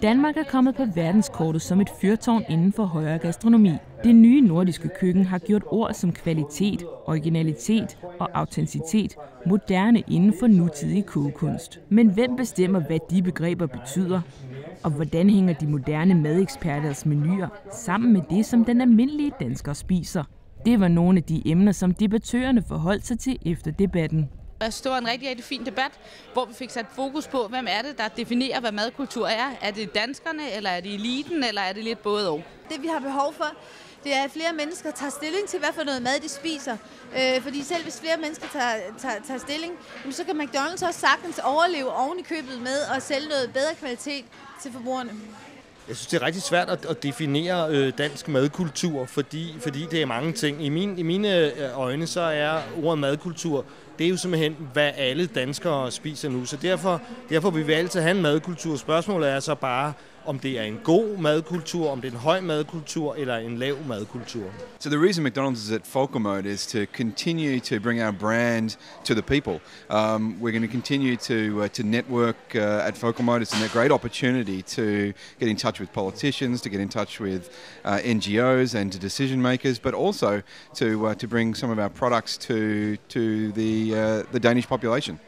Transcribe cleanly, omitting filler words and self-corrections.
Danmark er kommet på verdenskortet som et fyrtårn inden for højere gastronomi. Det nye nordiske køkken har gjort ord som kvalitet, originalitet og autenticitet moderne inden for nutidig kogekunst. Men hvem bestemmer, hvad de begreber betyder? Og hvordan hænger de moderne madeksperters menuer sammen med det, som den almindelige dansker spiser? Det var nogle af de emner, som debattørerne forholdt sig til efter debatten. Jeg synes, det var en rigtig fin debat, hvor vi fik sat fokus på, hvem er det, der definerer, hvad madkultur er. Er det danskerne, eller er det eliten, eller er det lidt både og? Det vi har behov for, det er, at flere mennesker tager stilling til, hvad for noget mad de spiser. Fordi selv hvis flere mennesker tager stilling, så kan McDonald's også sagtens overleve oven i købet med at sælge noget bedre kvalitet til forbrugerne. Jeg synes, det er rigtig svært at definere dansk madkultur, fordi det er mange ting. I mine øjne, så er ordet madkultur, det er jo simpelthen, hvad alle danskere spiser nu. Så derfor vil vi altid have en madkultur. Spørgsmålet er så bare, om det er en god madkultur, om det er en høj madkultur eller en lav madkultur. So the reason McDonald's is at Folkermode is to continue to bring our brand to the people. We're going to continue to network at Folkermode. It's a great opportunity to get in touch with politicians, to get in touch with NGOs and to decision makers, but also to bring some of our products to the Danish population.